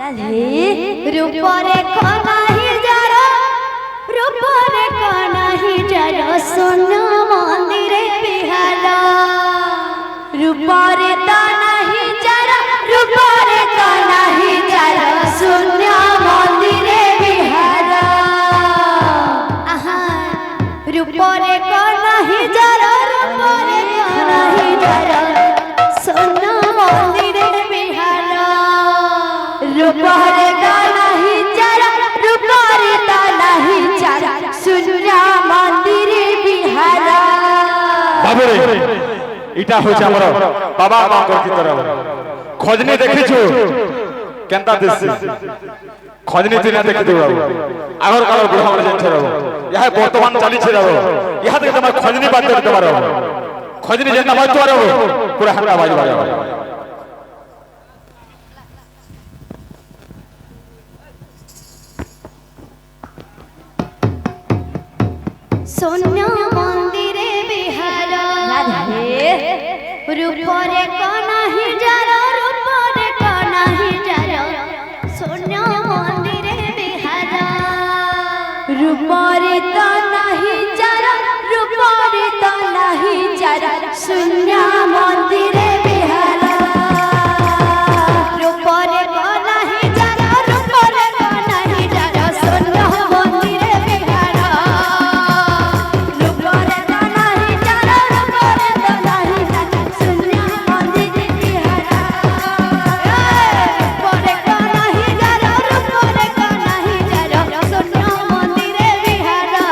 रूपरे कनाही जरा रूपरे कनाही जरा सोना मंदिरे बिहाला रूपरे कनाही जरा रूपरे कनाही जरा सोना मंदिरे बिहाला आहा रूपरे कनाही जरा रूपरे कनाही जरा सोना मंदिरे बिहाला रूपरे कनाही जरा रूपरे कनाही जरा सोना मंदिरे बिहाला বাবুরে এটা হচ্ছে আমার বাবা মা কর্তৃত্বর খজনি দেখিছো কেনতা দিছি খজনি তুই না দেখি দেব আগর কালর বুড়া আমরা জানছে রব ইহা বর্তমান চালিছে রব ইহা থেকে তোমার খজনি বাদ দিতে পারো খজনি যেন বাজতো রব পুরো হামরা বাজবা सोना मंदिरे बिहाला रूपरे कनाही जरा रूपरे कनाही जरा सोना मंदिरे बिहाला रूपरे कनाही जरा रूपरे कनाही जरा सोना मंदिरे बिहाला रूपरे कनाही जरा रूपरे कनाही जरा सोना मंदिरे बिहाला रूपरे कनाही जरा रूपरे कनाही जरा सोना मंदिरे बिहाला रूपरे कनाही जरा रूपरे कनाही जरा सोना मंदिरे बिहाला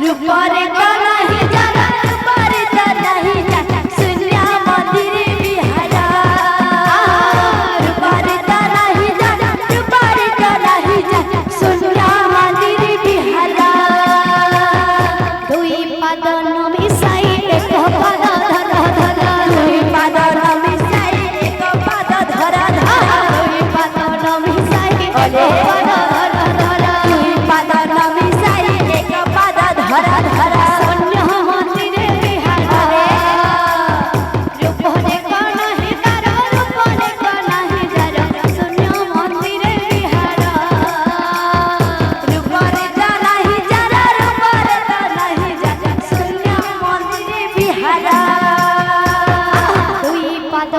रूपरे कनाही जरा रूपरे कनाही जरा सोना मंदिरे बिहाला रूपरे कनाही जरा रूपरे कनाही जरा सोना मंदिरे बिहाला दुई पाद मिसाई एक पाद धरा धरा दुई पाद मिसाई एक पाद धरा धरा दुई पाद मिसाई एक पाद धरा धरा दुई पाद मिसाई एक पाद धरा धरा सोना मंदिरे बिहाला रूपरे कनाही जरा रूपरे कनाही जरा सोना मंदिरे बिहाला रूपरे कनाही जरा रूपरे कनाही जरा सोना मंदिरे बिहाला दुई पाद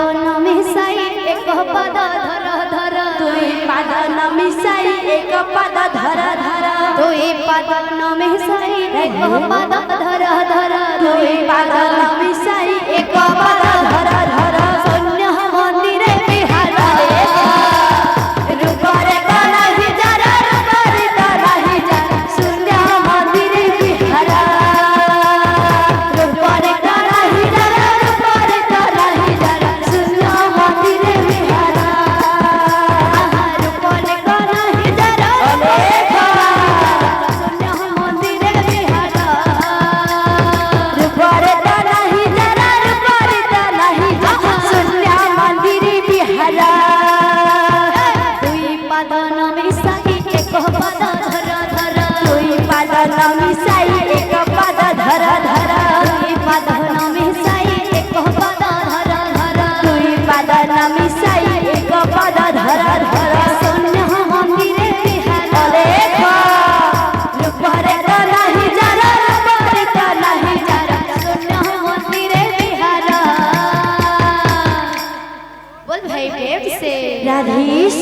मिसाई एक पाद धरा धरा दुई पाद मिसाई एक पाद धरा धरा दुई पाद मिसाई एक पाद धरा धरा दुई पाद मिसाई एक पाद धरा धरा सोना मंदिरे बिहाला रूपरे कनाही जरा रूपरे कनाही जरा सोना मंदिरे बिहाला रूपरे कनाही जरा रूपरे कनाही जरा सोना मंदिरे बिहाला रूपरे कनाही जरा सोना मंदिरे बिहाला रूपरे कनाही जरा रूपरे कनाही जरा सोना मंदिरे बिहाला दुई पाद मिसाई एक पाद धरा धरा दुई पाद मिसाई एक पाद धरा धरा दुई पाद मिसाई एक पाद धरा धरा दुई पाद मिसाई एक पाद धरा धरा सोना मंदिरे बिहाला रूपरे कनाही जरा रूपरे कनाही जरा सोना मंदिरे बिहाला बोल भाई प्रेम से राधेश।